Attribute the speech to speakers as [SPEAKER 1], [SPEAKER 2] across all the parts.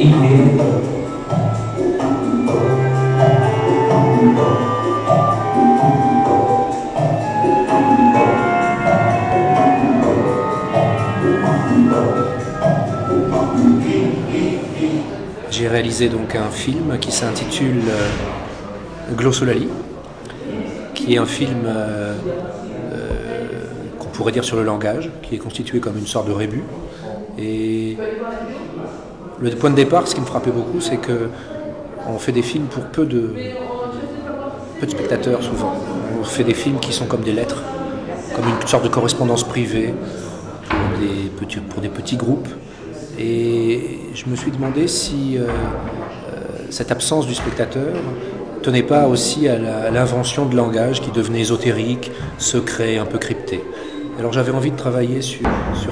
[SPEAKER 1] evening.
[SPEAKER 2] J'ai réalisé donc un film qui s'intitule Glossolali, qui est un film qu'on pourrait dire sur le langage, qui est constitué comme une sorte de rébus. Et le point de départ, ce qui me frappait beaucoup, c'est qu'on fait des films pour peu de spectateurs souvent. On fait des films qui sont comme des lettres, comme une sorte de correspondance privée pour des petits groupes. Et je me suis demandé si cette absence du spectateur tenait pas aussi à l'invention de langage qui devenait ésotérique, secret, un peu crypté. Alors j'avais envie de travailler sur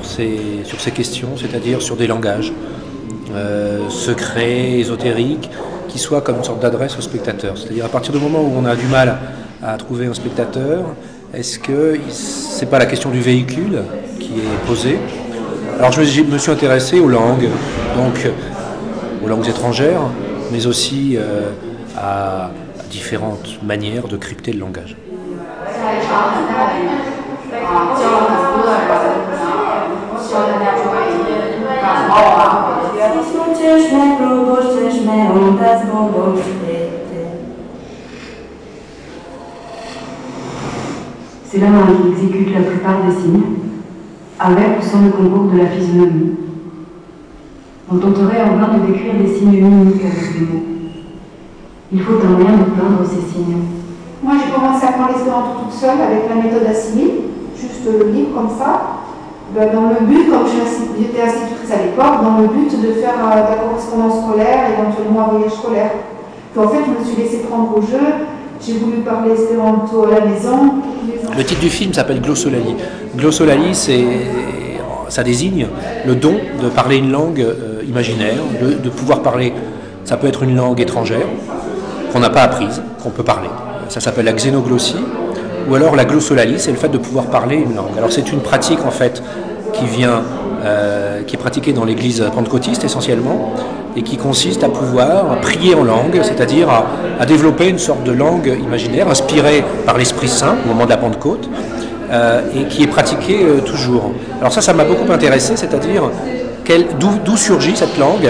[SPEAKER 2] ces questions, c'est-à-dire sur des langages secrets, ésotériques, qui soient comme une sorte d'adresse au spectateur. C'est-à-dire à partir du moment où on a du mal à trouver un spectateur, est-ce que c'est pas la question du véhicule qui est posée? Alors je me suis intéressé aux langues, donc aux langues étrangères, mais aussi à différentes manières de crypter le langage.
[SPEAKER 3] C'est la main qui exécute la plupart des signes, avec ou sans le concours de la physionomie. On tenterait en vain de décrire des signes uniques avec des mots. Il faut un moyen de peindre ces signes.
[SPEAKER 4] Moi, j'ai commencé à apprendre l'espéranto toute seule avec la méthode Assimil, juste le livre comme ça, dans le but, comme j'étais institutrice à l'époque, dans le but de faire de la correspondance scolaire, éventuellement un voyage scolaire. Puis en fait, je me suis laissée prendre au jeu, j'ai voulu parler espéranto à la maison.
[SPEAKER 2] Le titre du film s'appelle Glossolali. Glossolali, ça désigne le don de parler une langue imaginaire, de pouvoir parler, ça peut être une langue étrangère, qu'on n'a pas apprise, qu'on peut parler. Ça s'appelle la xénoglossie, ou alors la glossolalie, c'est le fait de pouvoir parler une langue. Alors c'est une pratique en fait qui est pratiquée dans l'église pentecôtiste essentiellement, et qui consiste à pouvoir prier en langue, c'est-à-dire à développer une sorte de langue imaginaire inspirée par l'Esprit Saint au moment de la Pentecôte, et qui est pratiquée toujours. Alors ça m'a beaucoup intéressé, c'est-à-dire d'où surgit cette langue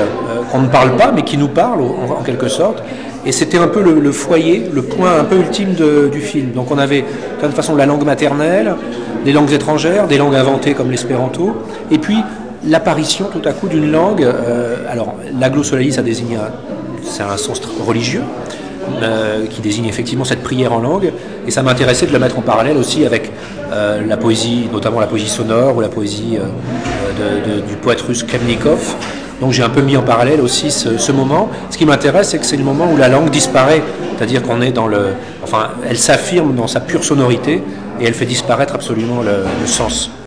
[SPEAKER 2] qu'on ne parle pas, mais qui nous parle en quelque sorte. Et c'était un peu le foyer, le point un peu ultime du film. Donc on avait de toute façon la langue maternelle, des langues étrangères, des langues inventées comme l'espéranto, et puis l'apparition tout à coup d'une langue. Alors la glossolalie, c'est un sens religieux, qui désigne effectivement cette prière en langue, et ça m'intéressait de la mettre en parallèle aussi avec la poésie, notamment la poésie sonore ou la poésie du poète russe Klemnikov. Donc j'ai un peu mis en parallèle aussi ce moment. Ce qui m'intéresse, c'est que c'est le moment où la langue disparaît, c'est-à-dire qu'on est elle s'affirme dans sa pure sonorité et elle fait disparaître absolument le sens.